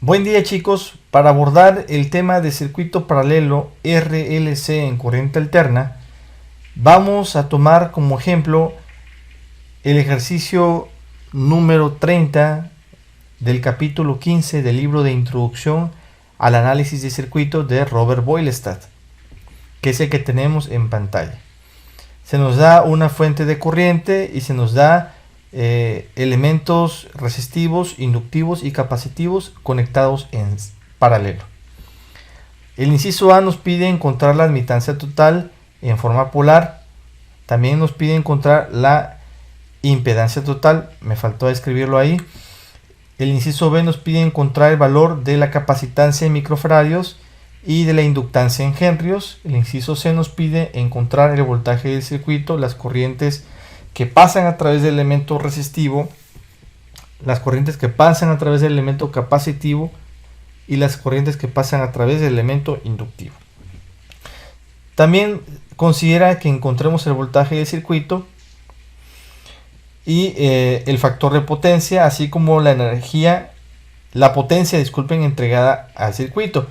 Buen día chicos, para abordar el tema de circuito paralelo RLC en corriente alterna, vamos a tomar como ejemplo el ejercicio número 30 del capítulo 15 del libro de Introducción al Análisis de Circuitos de Robert Boylestad, que es el que tenemos en pantalla. Se nos da una fuente de corriente y se nos da elementos resistivos, inductivos y capacitivos conectados en paralelo. El inciso A nos pide encontrar la admitancia total en forma polar. También nos pide encontrar la impedancia total, me faltó escribirlo ahí. El inciso B nos pide encontrar el valor de la capacitancia en microfaradios y de la inductancia en henrios. El inciso C nos pide encontrar el voltaje del circuito, las corrientes que pasan a través del elemento resistivo, las corrientes que pasan a través del elemento capacitivo y las corrientes que pasan a través del elemento inductivo. También considera que encontremos el voltaje del circuito y el factor de potencia, así como la potencia, entregada al circuito.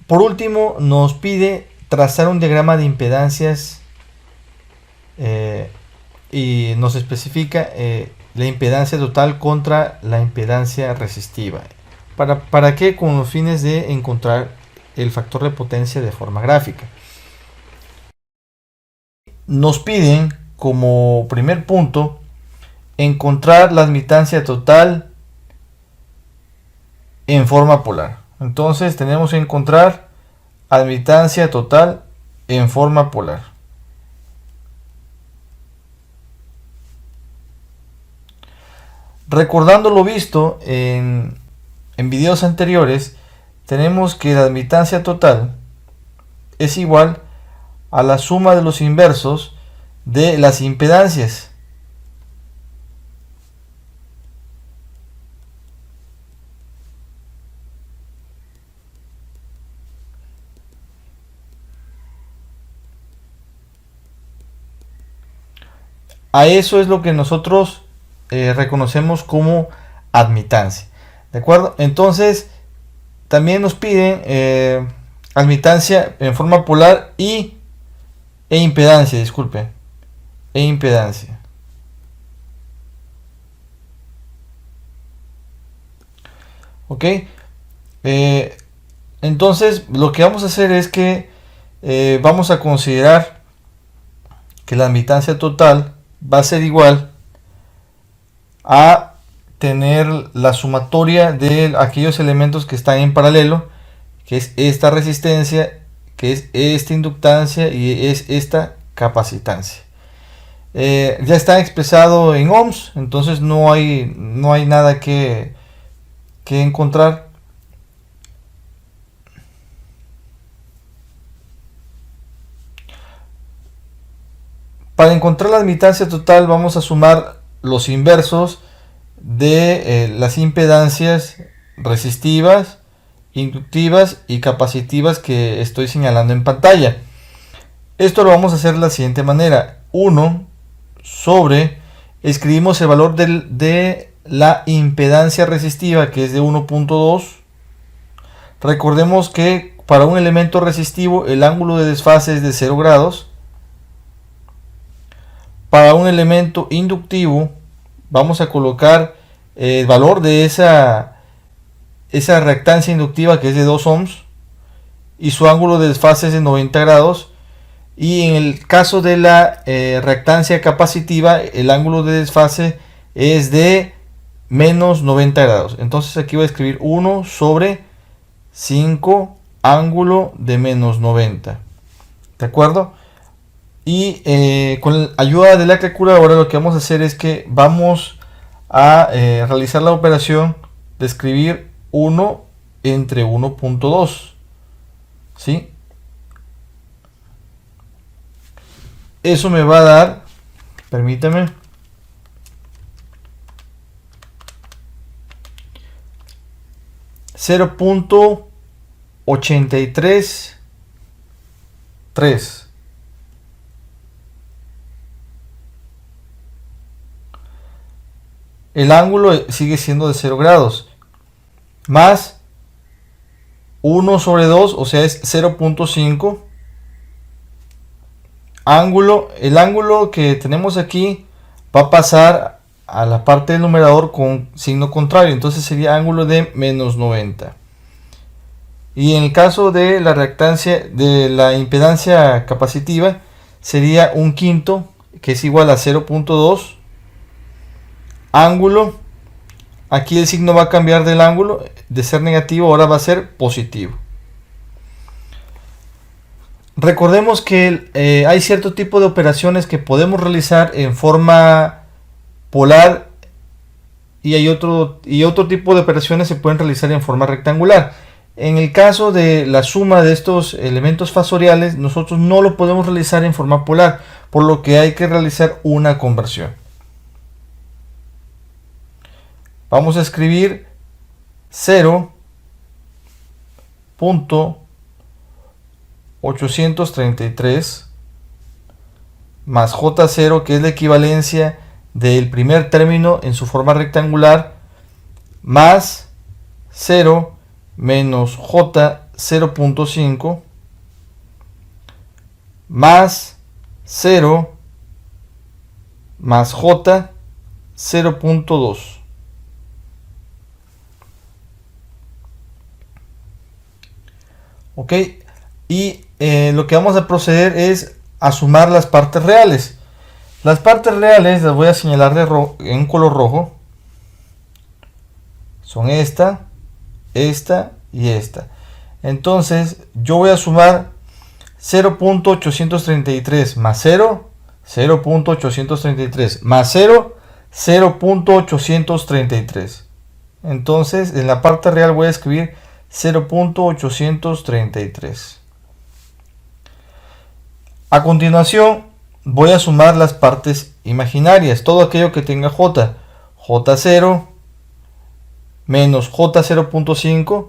Por último, nos pide trazar un diagrama de impedancias y nos especifica la impedancia total contra la impedancia resistiva. ¿Para qué? Con los fines de encontrar el factor de potencia de forma gráfica. Nos piden como primer punto encontrar la admitancia total en forma polar. Entonces tenemos que encontrar admitancia total en forma polar. Recordando lo visto en videos anteriores, tenemos que la admitancia total es igual a la suma de los inversos de las impedancias. A eso es lo que nosotros reconocemos como admitancia. ¿De acuerdo? Entonces, también nos piden admitancia en forma polar e impedancia, disculpe. E impedancia. ¿Ok? Entonces, lo que vamos a hacer es que vamos a considerar que la admitancia total va a ser igual a tener la sumatoria de aquellos elementos que están en paralelo, que es esta resistencia, que es esta inductancia y es esta capacitancia. Ya está expresado en ohms, entonces no hay nada que encontrar. Para encontrar la admitancia total vamos a sumar los inversos de las impedancias resistivas, inductivas y capacitivas que estoy señalando en pantalla. Esto lo vamos a hacer de la siguiente manera: 1 sobre, escribimos el valor de la impedancia resistiva, que es de 1.2. Recordemos que para un elemento resistivo el ángulo de desfase es de 0 grados. Para un elemento inductivo vamos a colocar el valor de esa reactancia inductiva, que es de 2 ohms, y su ángulo de desfase es de 90 grados. Y en el caso de la reactancia capacitiva, el ángulo de desfase es de menos 90 grados. Entonces aquí voy a escribir 1 sobre 5 ángulo de menos 90. ¿De acuerdo? Y con la ayuda de la calculadora lo que vamos a hacer es que vamos a realizar la operación de escribir 1 entre 1.2. ¿Sí? Eso me va a dar, permítame, 0.833. El ángulo sigue siendo de 0 grados, más 1 sobre 2, o sea, es 0.5. Ángulo, el ángulo que tenemos aquí va a pasar a la parte del numerador con signo contrario, entonces sería ángulo de menos 90. Y en el caso de la reactancia, de la impedancia capacitiva, sería un quinto, que es igual a 0.2. Ángulo, aquí el signo va a cambiar del ángulo, de ser negativo ahora va a ser positivo. Recordemos que hay cierto tipo de operaciones que podemos realizar en forma polar y hay otro tipo de operaciones se pueden realizar en forma rectangular. En el caso de la suma de estos elementos fasoriales, nosotros no lo podemos realizar en forma polar, por lo que hay que realizar una conversión. Vamos a escribir 0.833 más J0, que es la equivalencia del primer término en su forma rectangular, más 0 menos J 0.5 más 0 más J 0.2. Ok, y lo que vamos a proceder es a sumar las partes reales. Las partes reales las voy a señalar en color rojo. Son esta y esta. Entonces yo voy a sumar 0.833 más 0, 0.833 más 0, 0.833. Entonces en la parte real voy a escribir 0.833. A continuación voy a sumar las partes imaginarias, todo aquello que tenga J, J0 menos J0.5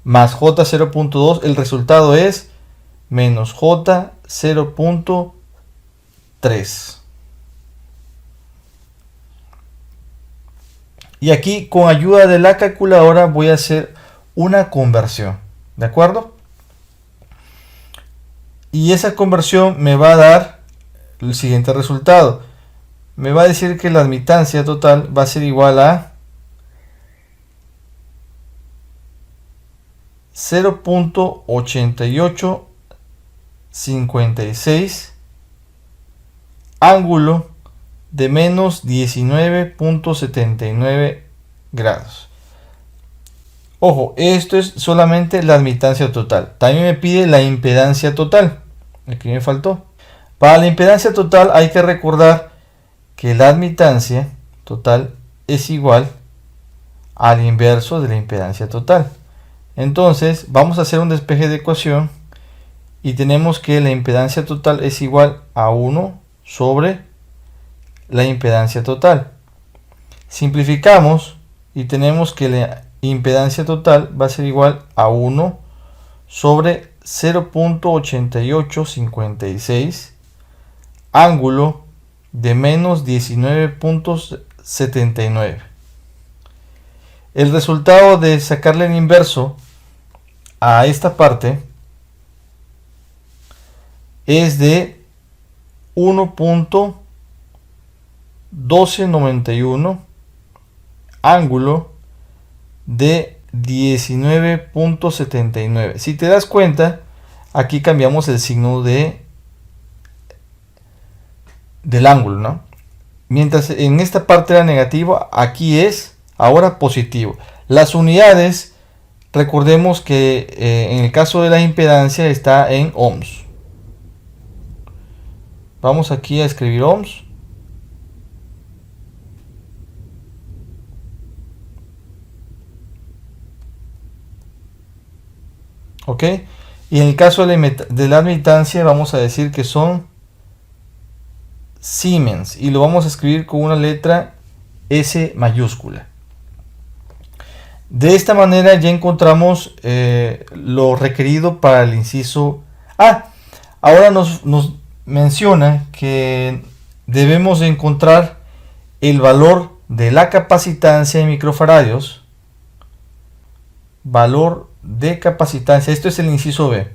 más J0.2, el resultado es menos J0.3. Y aquí con ayuda de la calculadora voy a hacer una conversión, ¿de acuerdo? Y esa conversión me va a dar el siguiente resultado. Me va a decir que la admitancia total va a ser igual a 0.8856 ángulo de menos 19.79 grados. Ojo, esto es solamente la admitancia total. También me pide la impedancia total. Aquí me faltó. Para la impedancia total hay que recordar que la admitancia total es igual al inverso de la impedancia total. Entonces vamos a hacer un despeje de ecuación y tenemos que la impedancia total es igual a 1 sobre la impedancia total. Simplificamos y tenemos que la impedancia total va a ser igual a 1 sobre 0.8856 ángulo de menos 19.79. El resultado de sacarle el inverso a esta parte es de 1.1291 ángulo de 19.79. Si te das cuenta, aquí cambiamos el signo del ángulo, ¿no? Mientras en esta parte era negativo, aquí es ahora positivo. Las unidades, recordemos que en el caso de la impedancia está en ohms. Vamos aquí a escribir ohms. Ok, y en el caso de la admitancia vamos a decir que son Siemens y lo vamos a escribir con una letra S mayúscula. De esta manera ya encontramos lo requerido para el inciso A. Ahora nos menciona que debemos de encontrar el valor de la capacitancia en microfaradios, valor de capacitancia, esto es el inciso B,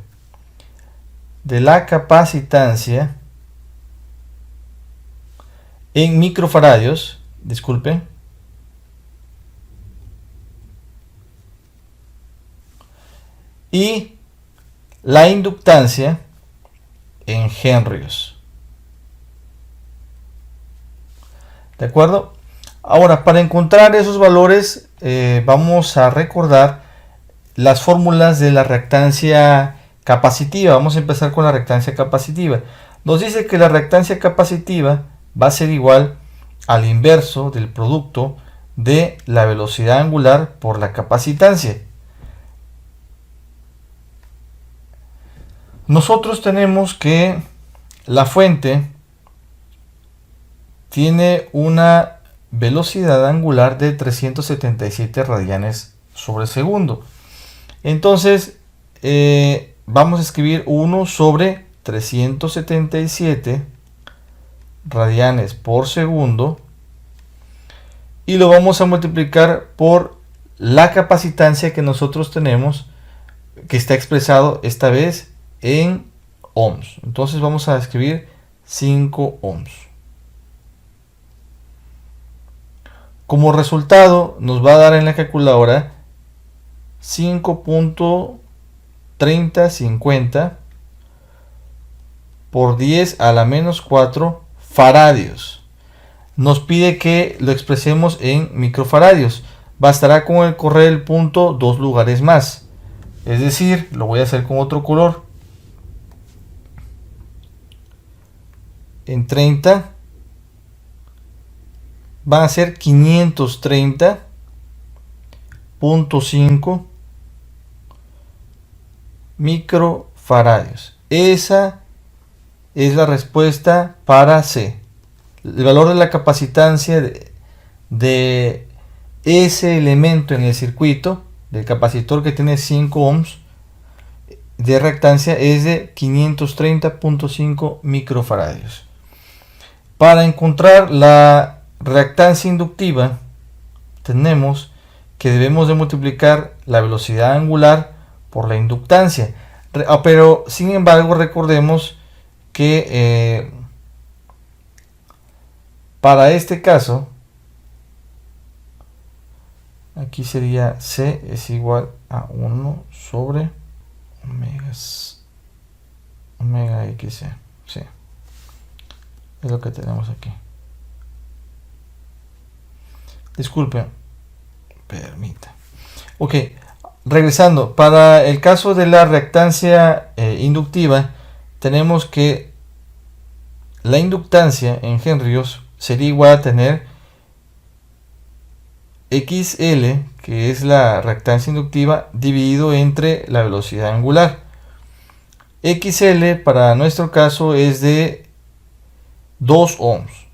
de la capacitancia en microfaradios, disculpen, y la inductancia en henrios. ¿De acuerdo? Ahora, para encontrar esos valores, vamos a recordar las fórmulas de la reactancia capacitiva. Vamos a empezar con la reactancia capacitiva. Nos dice que la reactancia capacitiva va a ser igual al inverso del producto de la velocidad angular por la capacitancia. Nosotros tenemos que la fuente tiene una velocidad angular de 377 radianes sobre segundo. Entonces vamos a escribir 1 sobre 377 radianes por segundo y lo vamos a multiplicar por la capacitancia que nosotros tenemos, que está expresado esta vez en ohms. Entonces vamos a escribir 5 ohms. Como resultado nos va a dar en la calculadora 5.3050 por 10 a la menos 4 faradios. Nos pide que lo expresemos en microfaradios. Bastará con el correr el punto 2 lugares más. Es decir, lo voy a hacer con otro color. En 30 van a ser 530.5 microfaradios. Esa es la respuesta para C. El valor de la capacitancia de ese elemento en el circuito del capacitor que tiene 5 ohms de reactancia es de 530.5 microfaradios. Para encontrar la reactancia inductiva tenemos que debemos de multiplicar la velocidad angular por la inductancia, pero sin embargo recordemos que para este caso aquí sería C es igual a 1 sobre omega xc. Sí, es lo que tenemos aquí. Disculpen, permita. Ok, regresando, para el caso de la reactancia inductiva, tenemos que la inductancia en henrios sería igual a tener XL, que es la reactancia inductiva, dividido entre la velocidad angular. XL para nuestro caso es de 2 ohms.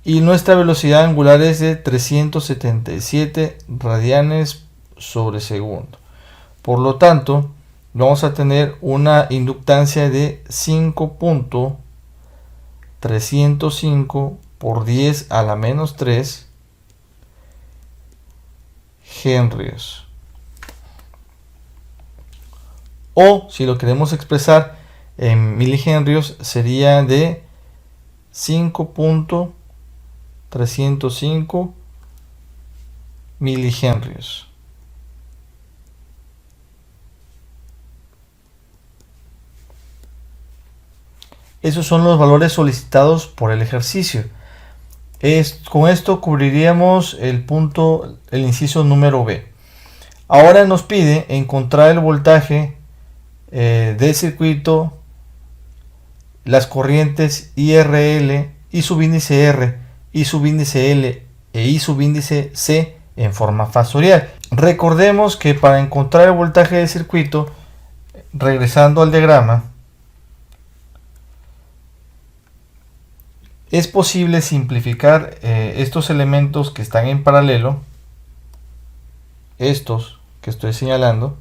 Y nuestra velocidad angular es de 377 radianes sobre segundo. Por lo tanto, vamos a tener una inductancia de 5.305 por 10 a la menos 3 henrios. O si lo queremos expresar en milihenrios sería de 5.305 milihenrios. Esos son los valores solicitados por el ejercicio. Con esto cubriríamos el inciso número B. Ahora nos pide encontrar el voltaje del circuito, las corrientes IRL, I subíndice R, I subíndice L e I subíndice C en forma fasorial. Recordemos que para encontrar el voltaje del circuito, regresando al diagrama, es posible simplificar estos elementos que están en paralelo, estos que estoy señalando,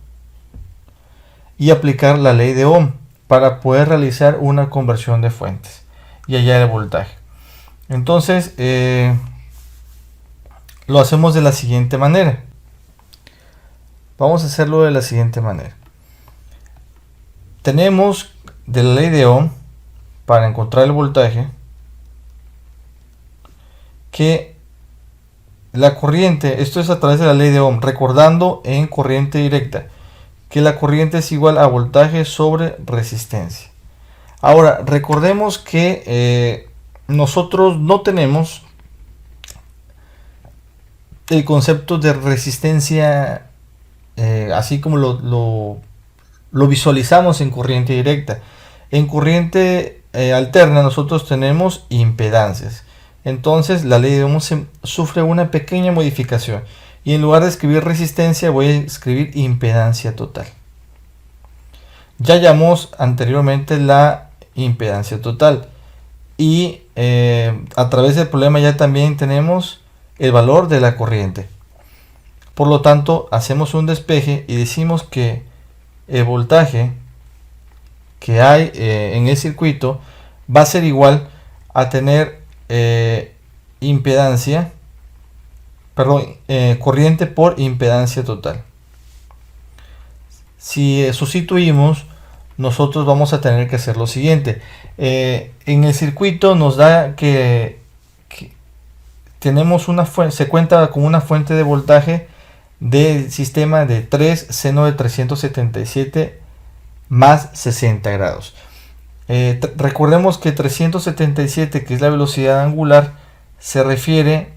y aplicar la ley de Ohm para poder realizar una conversión de fuentes y hallar el voltaje. Entonces lo hacemos de la siguiente manera. Vamos a hacerlo de la siguiente manera. Tenemos de la ley de Ohm, para encontrar el voltaje, que la corriente, esto es a través de la ley de Ohm, recordando en corriente directa, que la corriente es igual a voltaje sobre resistencia. Ahora, recordemos que nosotros no tenemos el concepto de resistencia así como lo visualizamos en corriente directa. En corriente alterna nosotros tenemos impedancias. Entonces la ley de Ohm sufre una pequeña modificación. Y en lugar de escribir resistencia voy a escribir impedancia total. Ya llamamos anteriormente la impedancia total. Y a través del problema ya también tenemos el valor de la corriente. Por lo tanto, hacemos un despeje y decimos que el voltaje que hay en el circuito va a ser igual a tener corriente por impedancia total. Si sustituimos, nosotros vamos a tener que hacer lo siguiente. En el circuito nos da que tenemos se cuenta con una fuente de voltaje del sistema de 3 seno de 377 más 60 grados. Recordemos que 377, que es la velocidad angular, se refiere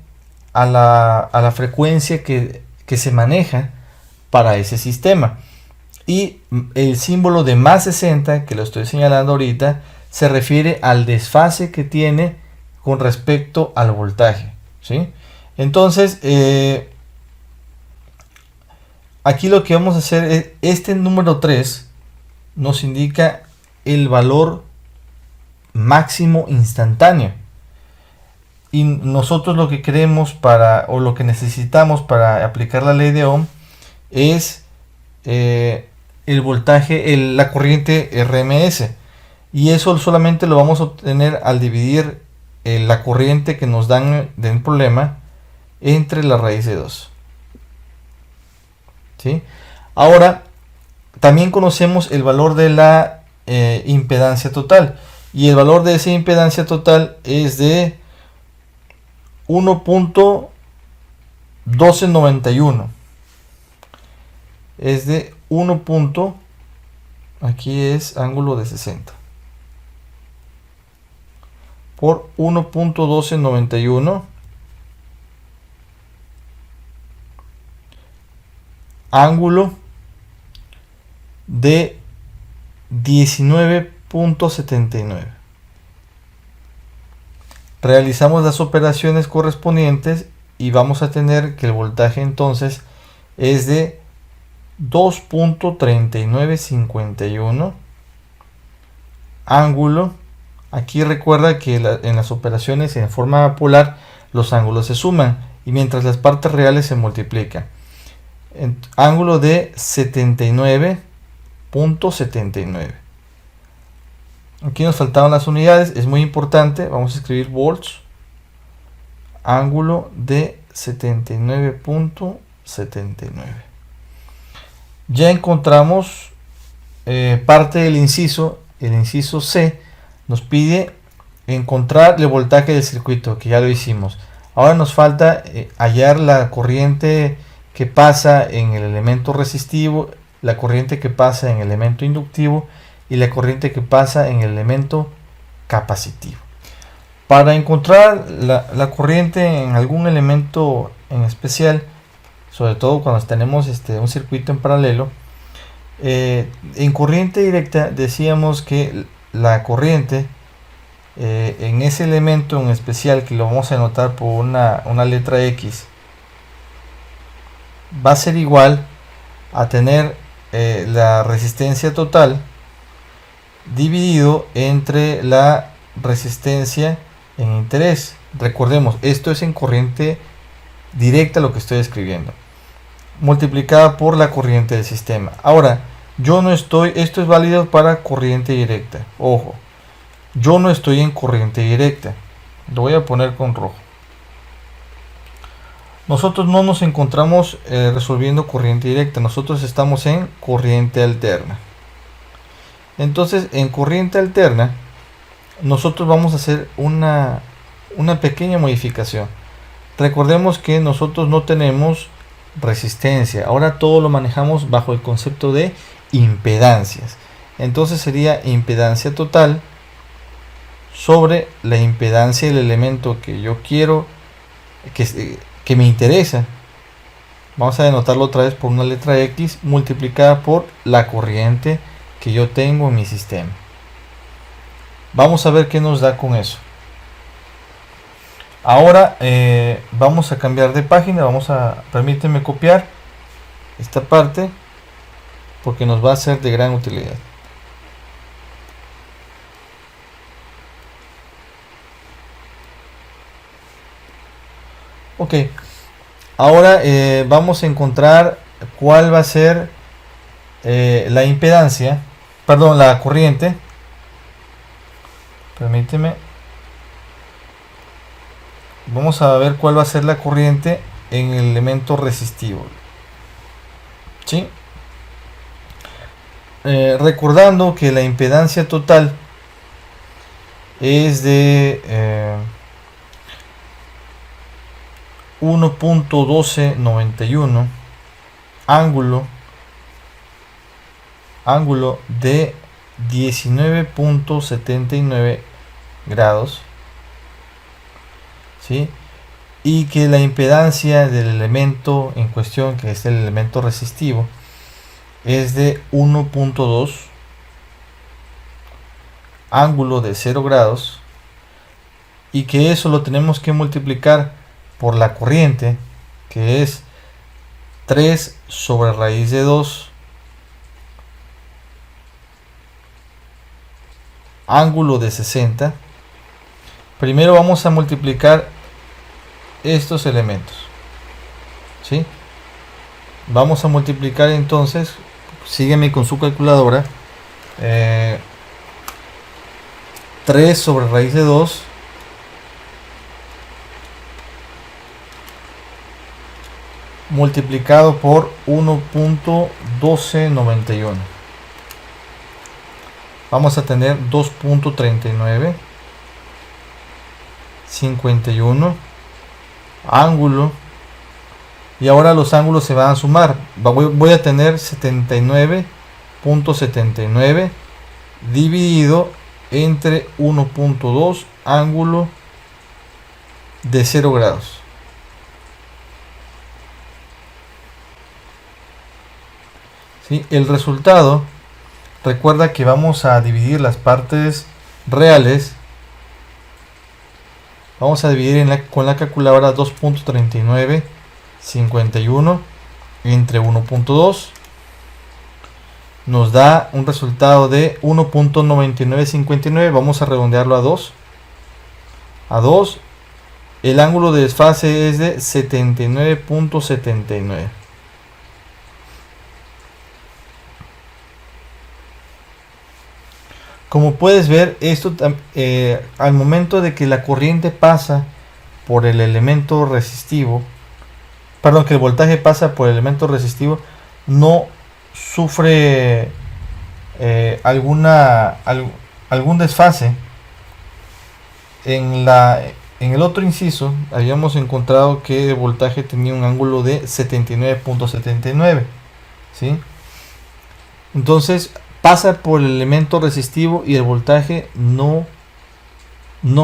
a la frecuencia que se maneja para ese sistema. Y el símbolo de más 60, que lo estoy señalando ahorita, se refiere al desfase que tiene con respecto al voltaje, ¿sí? Entonces, aquí lo que vamos a hacer es, este número 3 nos indica el valor máximo instantáneo. Y nosotros lo que queremos o lo que necesitamos para aplicar la ley de Ohm es el voltaje, la corriente RMS. Y eso solamente lo vamos a obtener al dividir la corriente que nos dan del problema entre la raíz de 2. ¿Sí? Ahora, también conocemos el valor de la impedancia total. Y el valor de esa impedancia total es de 1.1291. Es de 1. Aquí es ángulo de 60 por 1.1291 ángulo de 19.79. Realizamos las operaciones correspondientes y vamos a tener que el voltaje entonces es de 2.3951 ángulo. Aquí recuerda que en las operaciones en forma polar los ángulos se suman y mientras las partes reales se multiplican. Ángulo de 79.79. Aquí nos faltaban las unidades, es muy importante, vamos a escribir volts. Ángulo de 79.79. Ya encontramos parte del inciso, el inciso C nos pide encontrar el voltaje del circuito, que ya lo hicimos. Ahora nos falta hallar la corriente que pasa en el elemento resistivo, la corriente que pasa en el elemento inductivo y la corriente que pasa en el elemento capacitivo. Para encontrar la corriente en algún elemento en especial, sobre todo cuando tenemos un circuito en paralelo, en corriente directa decíamos que la corriente en ese elemento en especial, que lo vamos a anotar por una letra X, va a ser igual a tener la resistencia total dividido entre la resistencia en interés. Recordemos, esto es en corriente directa lo que estoy escribiendo, multiplicada por la corriente del sistema. Ahora, esto es válido para corriente directa. Ojo, yo no estoy en corriente directa. Lo voy a poner con rojo. nosotros no nos encontramos resolviendo corriente directa, nosotros estamos en corriente alterna. Entonces, en corriente alterna, nosotros vamos a hacer una pequeña modificación. Recordemos que nosotros no tenemos resistencia, ahora todo lo manejamos bajo el concepto de impedancias. Entonces sería impedancia total sobre la impedancia del elemento que yo quiero, que me interesa. Vamos a denotarlo otra vez por una letra X multiplicada por la corriente que yo tengo en mi sistema. Vamos a ver qué nos da con eso. Ahora vamos a cambiar de página. Permíteme copiar esta parte porque nos va a ser de gran utilidad. Ok, ahora vamos a encontrar cuál va a ser la impedancia, perdón, la corriente. Permíteme. Vamos a ver cuál va a ser la corriente en el elemento resistivo. ¿Sí? Recordando que la impedancia total es de 1.1291 ángulo de 19.79 grados, ¿sí? Y que la impedancia del elemento en cuestión, que es el elemento resistivo, es de 1.2 ángulo de 0 grados, y que eso lo tenemos que multiplicar por la corriente, que es 3 sobre raíz de 2 ángulo de 60. Primero vamos a multiplicar estos elementos, ¿sí? Vamos a multiplicar entonces, sígueme con su calculadora, 3 sobre raíz de 2 multiplicado por 1.1291. Vamos a tener 2.39 51 ángulo, y ahora los ángulos se van a sumar. Voy a tener 79.79 dividido entre 1.2 ángulo de 0 grados. ¿Sí? El resultado, recuerda que vamos a dividir las partes reales. Vamos a dividir con la calculadora 2.3951 entre 1.2. Nos da un resultado de 1.9959. Vamos a redondearlo a 2. A 2. El ángulo de desfase es de 79.79. Como puedes ver, esto al momento de que la corriente pasa por el elemento resistivo, perdón, que el voltaje pasa por el elemento resistivo, no sufre algún desfase. En el otro inciso habíamos encontrado que el voltaje tenía un ángulo de 79.79, ¿sí? Entonces pasa por el elemento resistivo y el voltaje no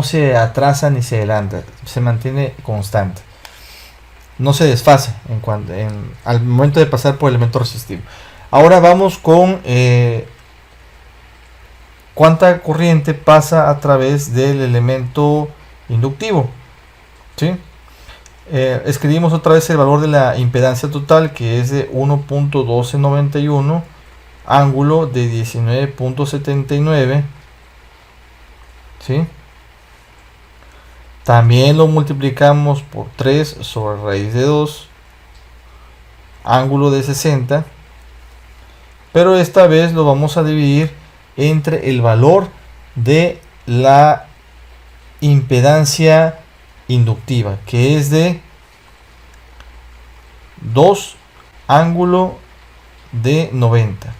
se atrasa ni se adelanta, se mantiene constante, no se desfasa al momento de pasar por el elemento resistivo. Ahora vamos con cuánta corriente pasa a través del elemento inductivo, ¿sí? Escribimos otra vez el valor de la impedancia total, que es de 1.1291 ángulo de 19.79, ¿sí? También lo multiplicamos por 3 sobre raíz de 2 ángulo de 60, pero esta vez lo vamos a dividir entre el valor de la impedancia inductiva, que es de 2 ángulo de 90.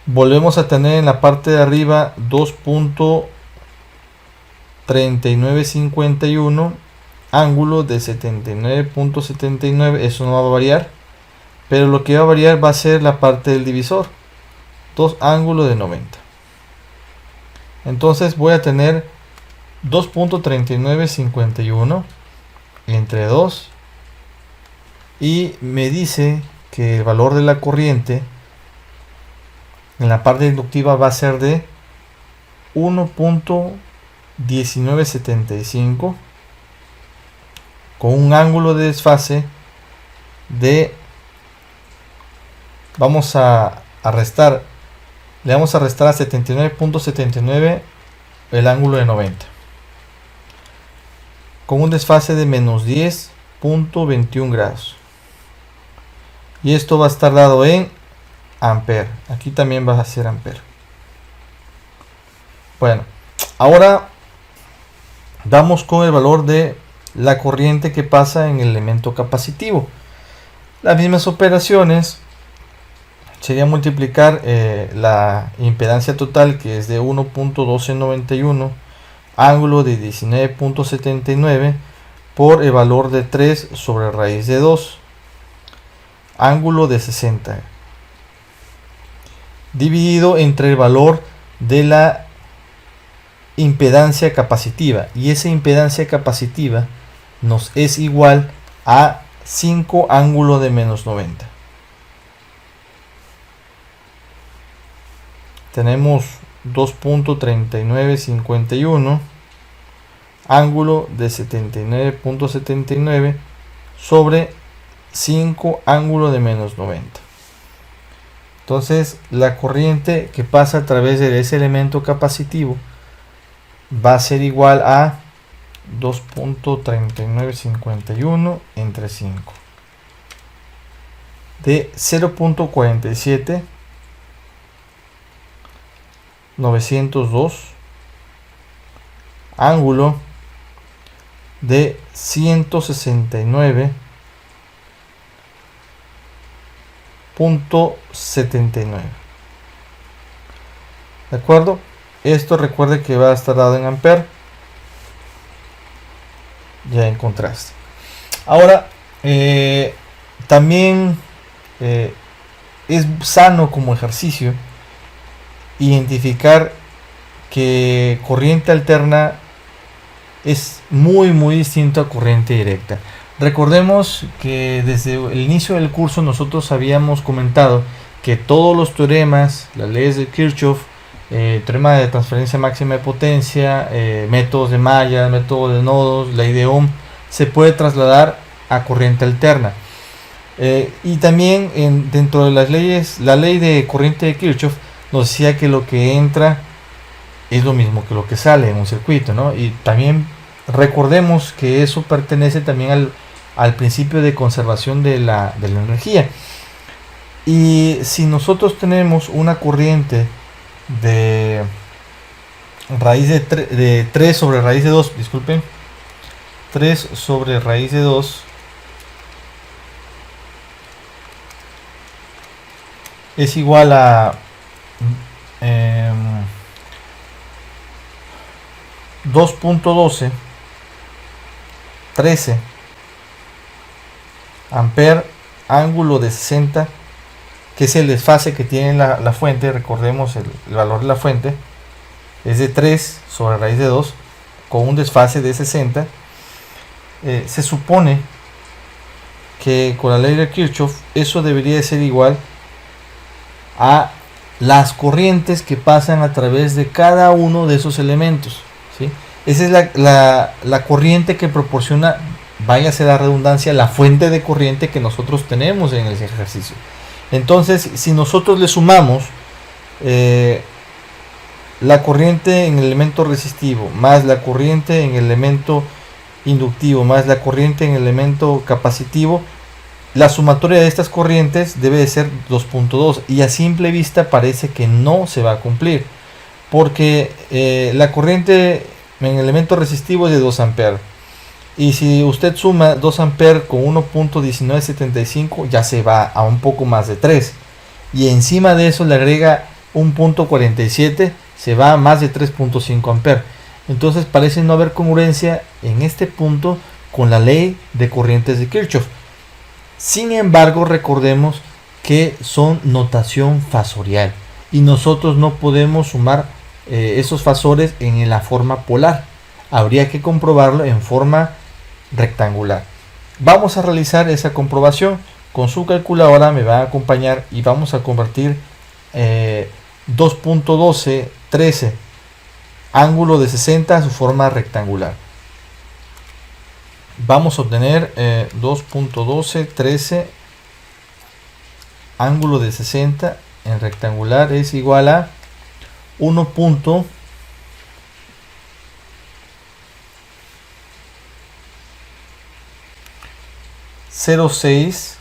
Volvemos a tener en la parte de arriba 2.3951 ángulo de 79.79. Eso no va a variar, pero lo que va a variar va a ser la parte del divisor, 2 ángulo de 90. Entonces voy a tener 2.3951 entre 2 y me dice que el valor de la corriente en la parte inductiva va a ser de 1.1975 con un ángulo de desfase de, vamos a restar, le vamos a restar a 79.79 el ángulo de 90 con un desfase de menos 10.21 grados, y esto va a estar dado en ampere. Aquí también va a ser ampere. Bueno, ahora damos con el valor de la corriente que pasa en el elemento capacitivo. Las mismas operaciones sería multiplicar la impedancia total, que es de 1.1291 ángulo de 19.79 por el valor de 3 sobre raíz de 2 ángulo de 60, dividido entre el valor de la impedancia capacitiva, y esa impedancia capacitiva nos es igual a 5 ángulo de menos 90. Tenemos 2.3951 ángulo de 79.79 sobre 5 ángulo de menos 90. Entonces la corriente que pasa a través de ese elemento capacitivo va a ser igual a 2.3951 entre 5 de 0.47 902 ángulo de 169.79. ¿De acuerdo? Esto recuerde que va a estar dado en ampere, ya en contraste. Ahora, también es sano como ejercicio identificar que corriente alterna es muy distinto a corriente directa. Recordemos que desde el inicio del curso nosotros habíamos comentado que todos los teoremas, las leyes de Kirchhoff, teorema de transferencia máxima de potencia, métodos de mallas, método de nodos, ley de Ohm, se puede trasladar a corriente alterna. Y también dentro de las leyes, la ley de corriente de Kirchhoff nos decía que lo que entra es lo mismo que lo que sale en un circuito, ¿no? Y también recordemos que eso pertenece también al principio de conservación de la energía. Y si nosotros tenemos una corriente de raíz de 3 sobre raíz de 2, disculpen, 3 sobre raíz de 2 es igual a 2.12 13 ampere ángulo de 60, que es el desfase que tiene la fuente. Recordemos el valor de la fuente es de 3 sobre raíz de 2 con un desfase de 60. Se supone que con la ley de Kirchhoff eso debería de ser igual a las corrientes que pasan a través de cada uno de esos elementos, ¿sí? Esa es la corriente que proporciona, váyase la redundancia, la fuente de corriente que nosotros tenemos en ese ejercicio. Entonces, si nosotros le sumamos la corriente en el elemento resistivo, más la corriente en el elemento inductivo, más la corriente en el elemento capacitivo, la sumatoria de estas corrientes debe de ser 2.2, y a simple vista parece que no se va a cumplir, porque la corriente en el elemento resistivo es de 2 amperes Y si usted suma 2 amperes con 1.1975, ya se va a un poco más de 3. Y encima de eso le agrega 1.47, se va a más de 3.5 amperes. Entonces parece no haber congruencia en este punto con la ley de corrientes de Kirchhoff. Sin embargo, recordemos que son notación fasorial y nosotros no podemos sumar esos fasores en la forma polar. Habría que comprobarlo en forma rectangular. Vamos a realizar esa comprobación. Con su calculadora me va a acompañar y vamos a convertir 2.1213 ángulo de 60 a su forma rectangular. Vamos a obtener 2.1213 ángulo de 60 en rectangular es igual a 1.0606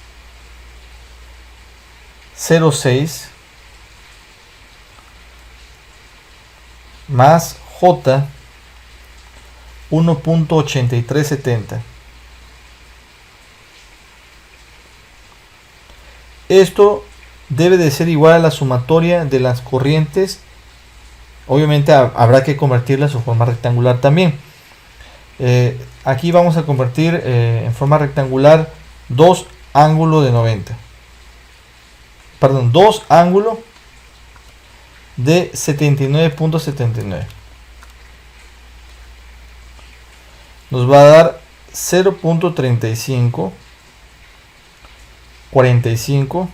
más J 1.8370. Esto debe de ser igual a la sumatoria de las corrientes. Obviamente habrá que convertirla a su forma rectangular también. Aquí vamos a convertir en forma rectangular 2 ángulos de 90. Perdón, 2 ángulos de 79.79. Nos va a dar 0.35 45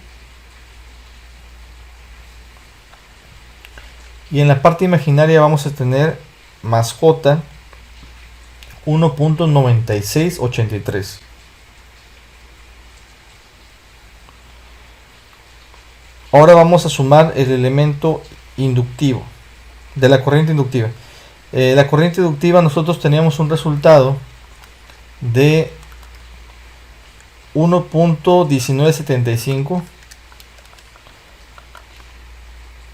y en la parte imaginaria vamos a tener más J 1.9683. Ahora vamos a sumar el elemento inductivo de la corriente inductiva. La corriente inductiva, nosotros teníamos un resultado de 1.1975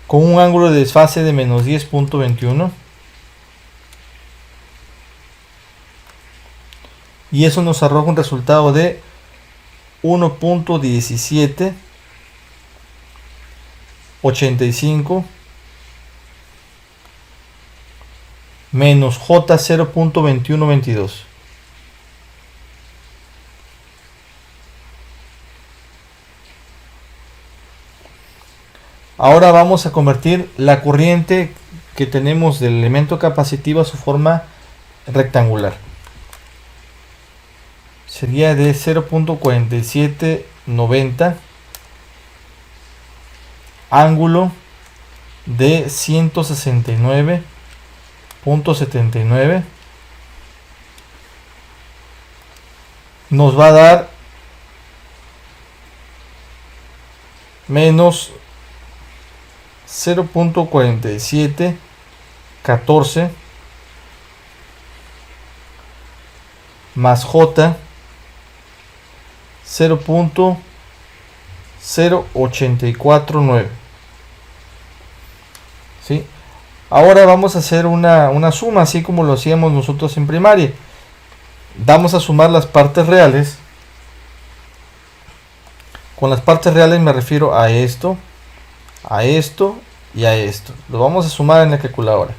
con un ángulo de desfase de menos 10.21, y eso nos arroja un resultado de 1.1785 menos J 0.2122. Ahora vamos a convertir la corriente que tenemos del elemento capacitivo a su forma rectangular. Sería de 0.4790 ángulo de 169.79. Nos va a dar menos 0.4714 más J 0.0849. ¿Sí? Ahora vamos a hacer una suma, así como lo hacíamos nosotros en primaria. Vamos a sumar las partes reales. Con las partes reales me refiero a esto y a esto. Lo vamos a sumar en la calculadora.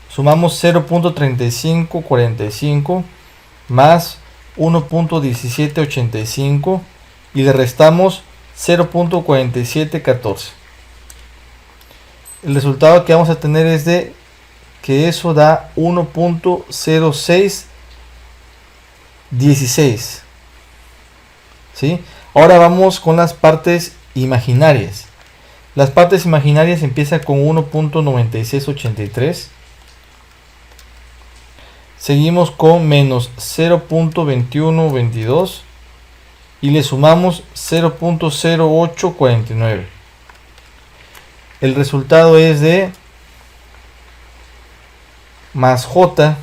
Sumamos 0.3545 más 1.1785 y le restamos 0.4714. El resultado que vamos a tener es de que eso da 1.0616. ¿Sí? Ahora vamos con las partes imaginarias. Las partes imaginarias empiezan con 1.9683. Seguimos con menos 0.2122 y le sumamos 0.0849. El resultado es de más J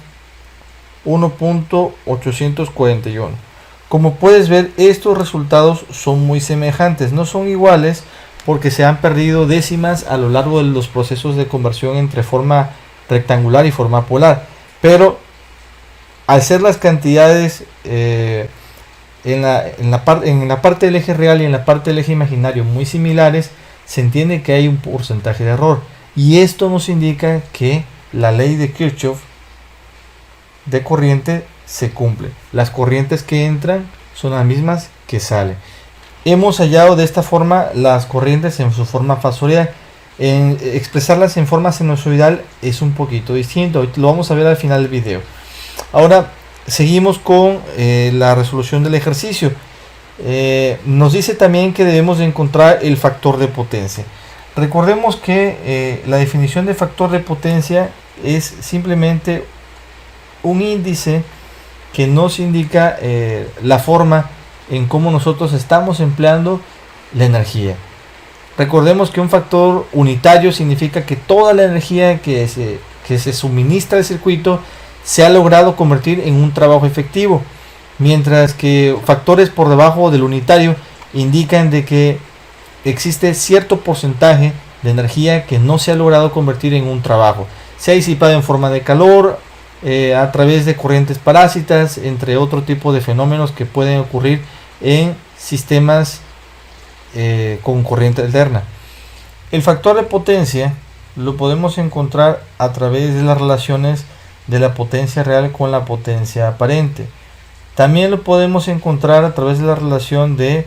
1.841. Como puedes ver, estos resultados son muy semejantes, no son iguales porque se han perdido décimas a lo largo de los procesos de conversión entre forma rectangular y forma polar, pero al ser las cantidades en la parte del eje real y en la parte del eje imaginario muy similares, se entiende que hay un porcentaje de error. Y esto nos indica que la ley de Kirchhoff de corriente se cumple. Las corrientes que entran son las mismas que salen. Hemos hallado de esta forma las corrientes en su forma fasorial. Expresarlas en forma sinusoidal es un poquito distinto. Lo vamos a ver al final del video. Ahora seguimos con la resolución del ejercicio. Nos dice también que debemos de encontrar el factor de potencia. Recordemos que la definición de factor de potencia es simplemente un índice que nos indica la forma en cómo nosotros estamos empleando la energía. Recordemos que un factor unitario significa que toda la energía que se suministra al circuito se ha logrado convertir en un trabajo efectivo, mientras que factores por debajo del unitario indican de que existe cierto porcentaje de energía que no se ha logrado convertir en un trabajo. Se ha disipado en forma de calor, a través de corrientes parásitas, entre otro tipo de fenómenos que pueden ocurrir en sistemas con corriente alterna. El factor de potencia lo podemos encontrar a través de las relaciones de la potencia real con la potencia aparente. También lo podemos encontrar a través de la relación de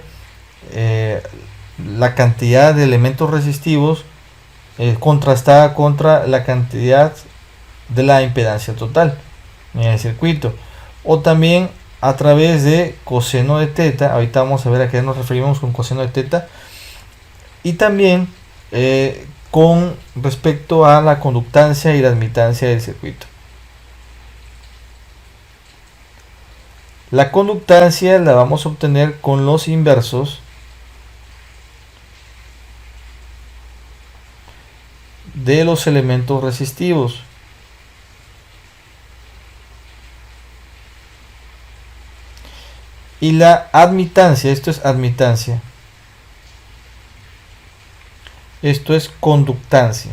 la cantidad de elementos resistivos contrastada contra la cantidad de la impedancia total en el circuito, o también a través de coseno de teta. Ahorita vamos a ver a qué nos referimos con coseno de teta, y también con respecto a la conductancia y la admitancia del circuito. La conductancia la vamos a obtener con los inversos de los elementos resistivos. Y la admitancia, esto es admitancia, esto es conductancia.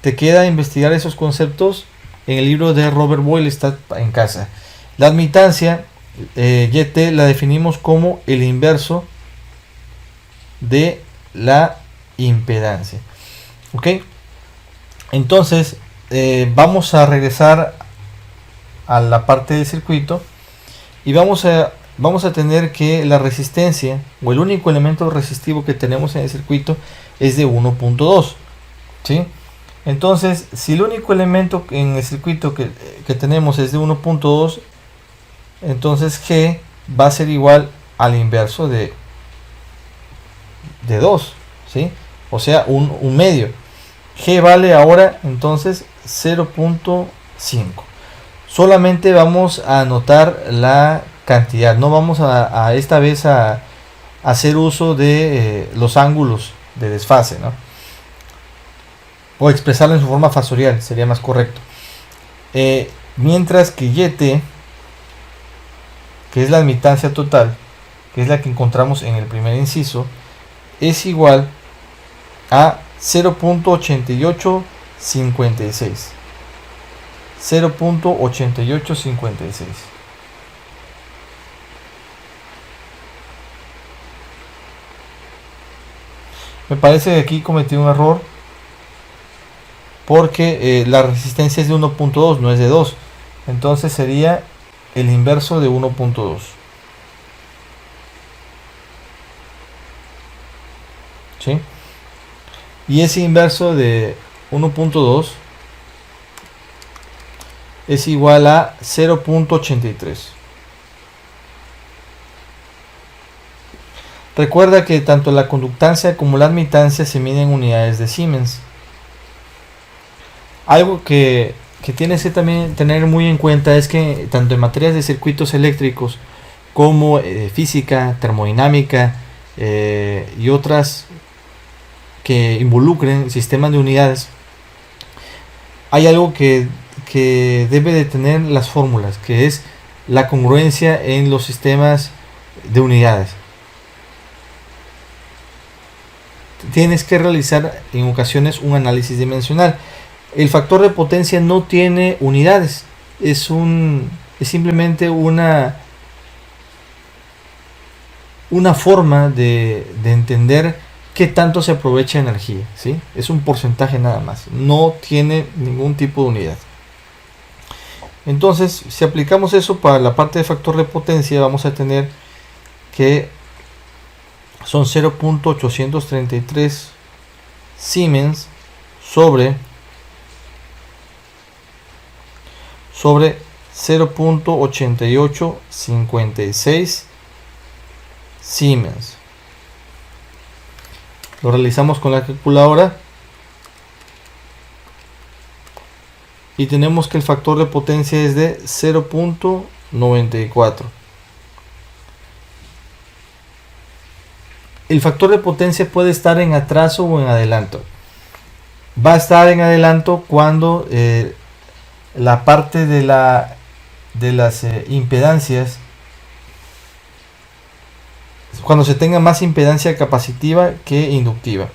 Te queda investigar esos conceptos en el libro de Robert Boyle, está en casa. La admitancia, YT, la definimos como el inverso de la impedancia. ¿Ok? Entonces, vamos a regresar a la parte del circuito y vamos a tener que la resistencia, o el único elemento resistivo que tenemos en el circuito, es de 1.2. ¿sí? Entonces, si el único elemento en el circuito que tenemos es de 1.2, entonces G va a ser igual al inverso de 2, ¿sí? O sea, un medio. G vale ahora entonces 0.5. Solamente vamos a anotar la cantidad, no vamos a esta vez a hacer uso de los ángulos de desfase, ¿no? O expresarlo en su forma fasorial, sería más correcto. Mientras que YT, que es la admitancia total, que es la que encontramos en el primer inciso, es igual a 0.8856. 0.8856. Me parece que aquí cometí un error, porque la resistencia es de 1.2, no es de 2. Entonces sería el inverso de 1.2. ¿Sí? Y ese inverso de 1.2 es igual a 0.83. Recuerda que tanto la conductancia como la admitancia se miden en unidades de Siemens. Algo que tienes que también tener muy en cuenta es que tanto en materias de circuitos eléctricos como física, termodinámica y otras que involucren sistemas de unidades, hay algo que debe de tener las fórmulas, que es la congruencia en los sistemas de unidades. Tienes que realizar en ocasiones un análisis dimensional. El factor de potencia no tiene unidades, es simplemente una forma de entender qué tanto se aprovecha energía, ¿sí? Es un porcentaje nada más, no tiene ningún tipo de unidad. Entonces, si aplicamos eso para la parte de factor de potencia, vamos a tener que son 0.833 Siemens sobre 0.8856 Siemens. Lo realizamos con la calculadora y tenemos que el factor de potencia es de 0.94. El factor de potencia puede estar en atraso o en adelanto. Va a estar en adelanto cuando la parte de las impedancias, cuando se tenga más impedancia capacitiva que inductiva.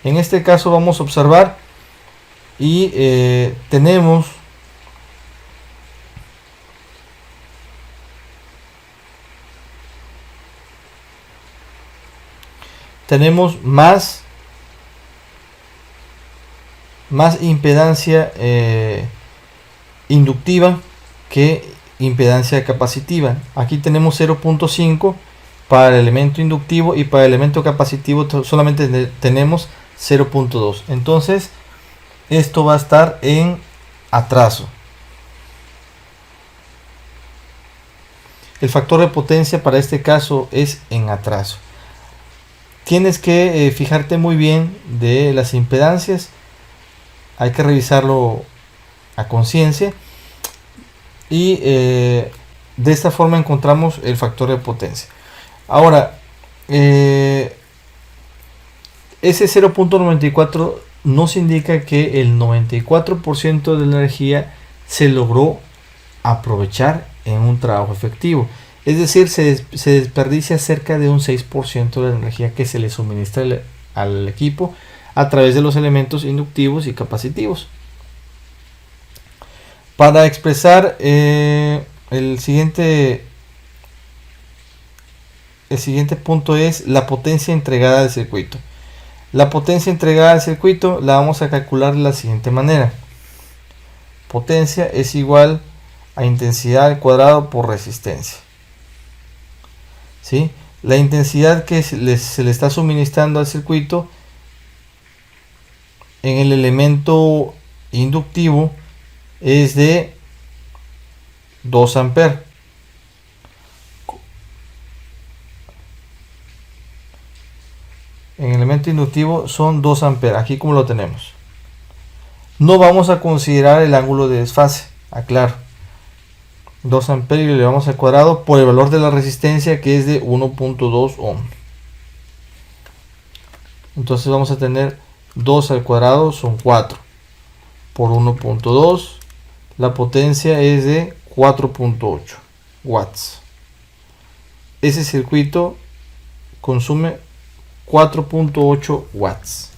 En este caso vamos a observar y tenemos más impedancia inductiva que impedancia capacitiva. Aquí tenemos 0.5 para el elemento inductivo y para el elemento capacitivo solamente tenemos 0.2. Entonces esto va a estar en atraso. El factor de potencia para este caso es en atraso. Tienes que fijarte muy bien de las impedancias. Hay que revisarlo a conciencia. Y de esta forma encontramos el factor de potencia. Ahora, ese 0.94 nos indica que el 94% de la energía se logró aprovechar en un trabajo efectivo. Es decir, se desperdicia cerca de un 6% de la energía que se le suministra al equipo a través de los elementos inductivos y capacitivos. Para expresar el siguiente punto es la potencia entregada al circuito. La potencia entregada al circuito la vamos a calcular de la siguiente manera. Potencia es igual a intensidad al cuadrado por resistencia. ¿Sí? La intensidad que se le está suministrando al circuito en el elemento inductivo es de 2 amperes. En el elemento inductivo son 2 amperes, aquí como lo tenemos. No vamos a considerar el ángulo de desfase, aclaro. 2 amperes y lo elevamos al cuadrado por el valor de la resistencia, que es de 1.2 ohm. Entonces vamos a tener 2 al cuadrado son 4 por 1.2. La potencia es de 4.8 watts. Ese circuito consume 4.8 watts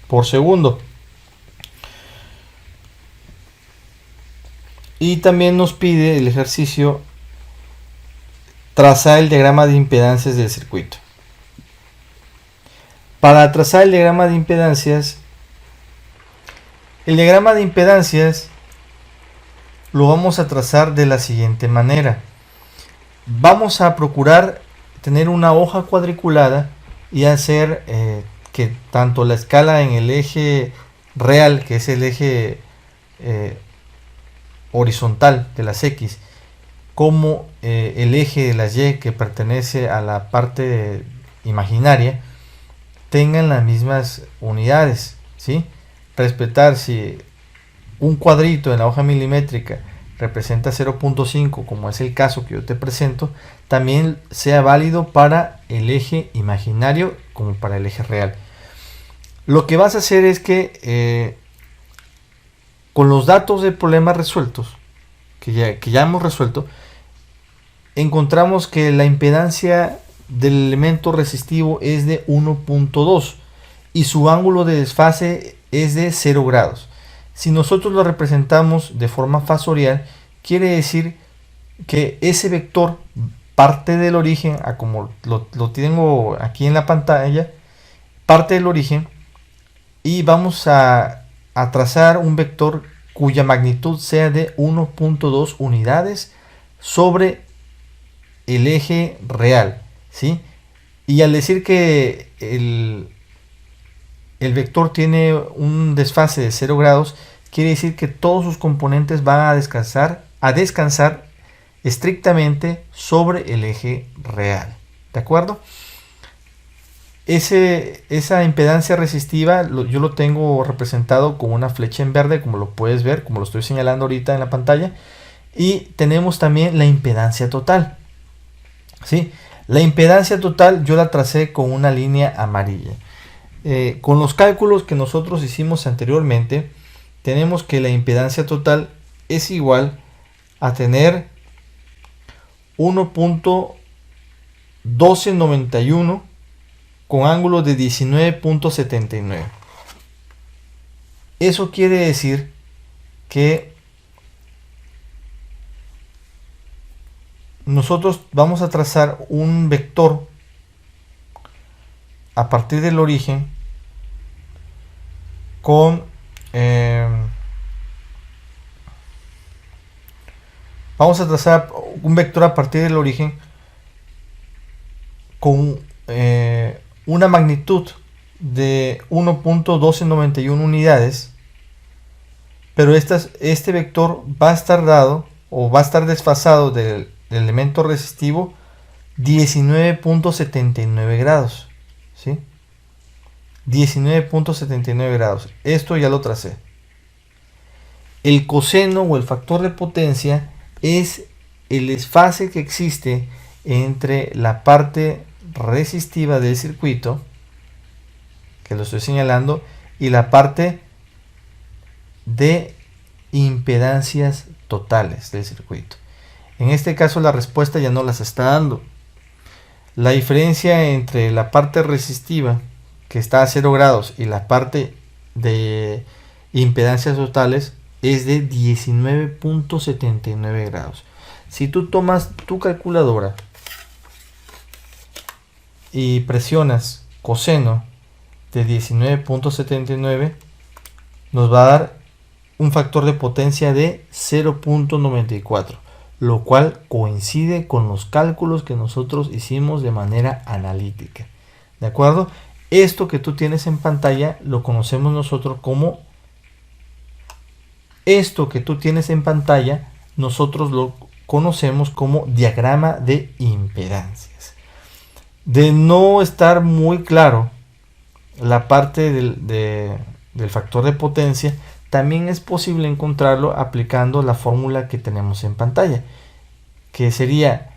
por segundo. Y también nos pide el ejercicio trazar el diagrama de impedancias del circuito. Para trazar el diagrama de impedancias, lo vamos a trazar de la siguiente manera. Vamos a procurar tener una hoja cuadriculada y hacer que tanto la escala en el eje real, que es el eje horizontal de las X, como el eje de las Y, que pertenece a la parte imaginaria, tengan las mismas unidades, ¿sí? Respetar si un cuadrito en la hoja milimétrica representa 0.5, como es el caso que yo te presento, también sea válido para el eje imaginario como para el eje real. Lo que vas a hacer es que con los datos del problema resueltos, que ya hemos resuelto, encontramos que la impedancia del elemento resistivo es de 1.2 y su ángulo de desfase es de 0 grados. Si nosotros lo representamos de forma fasorial, quiere decir que ese vector parte del origen, a como lo tengo aquí en la pantalla, parte del origen, y vamos a trazar un vector cuya magnitud sea de 1.2 unidades sobre el eje real, ¿sí? Y al decir que el vector tiene un desfase de 0 grados, quiere decir que todos sus componentes van a descansar estrictamente sobre el eje real, ¿de acuerdo? Esa impedancia resistiva yo lo tengo representado con una flecha en verde, como lo puedes ver, como lo estoy señalando ahorita en la pantalla. Y tenemos también la impedancia total, ¿sí? La impedancia total yo la tracé con una línea amarilla. Con los cálculos que nosotros hicimos anteriormente, tenemos que la impedancia total es igual a tener 1.1291 con ángulo de 19.79. Eso quiere decir que nosotros vamos a trazar un vector a partir del origen con vamos a trazar un vector a partir del origen con una magnitud de 1.1291 unidades, pero este vector va a estar dado o va a estar desfasado del elemento resistivo 19.79 grados, ¿sí? 19.79 grados. Esto ya lo tracé. El coseno o el factor de potencia es el desfase que existe entre la parte resistiva del circuito, que lo estoy señalando, y la parte de impedancias totales del circuito. En este caso la respuesta ya no las está dando. La diferencia entre la parte resistiva, que está a 0 grados, y la parte de impedancias totales es de 19.79 grados. Si tú tomas tu calculadora y presionas coseno de 19.79, nos va a dar un factor de potencia de 0.94, lo cual coincide con los cálculos que nosotros hicimos de manera analítica. ¿De acuerdo? Esto que tú tienes en pantalla lo conocemos nosotros como diagrama de impedancias. De no estar muy claro la parte del factor de potencia, también es posible encontrarlo aplicando la fórmula que tenemos en pantalla, que sería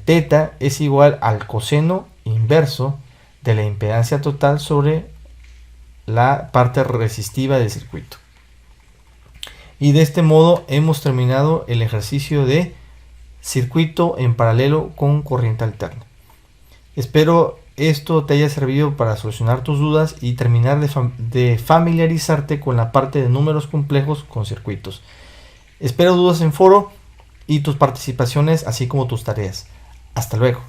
teta es igual al coseno inverso de la impedancia total sobre la parte resistiva del circuito. Y de este modo hemos terminado el ejercicio de circuito en paralelo con corriente alterna. Espero esto te haya servido para solucionar tus dudas y terminar de familiarizarte con la parte de números complejos con circuitos. Espero dudas en foro y tus participaciones, así como tus tareas. Hasta luego.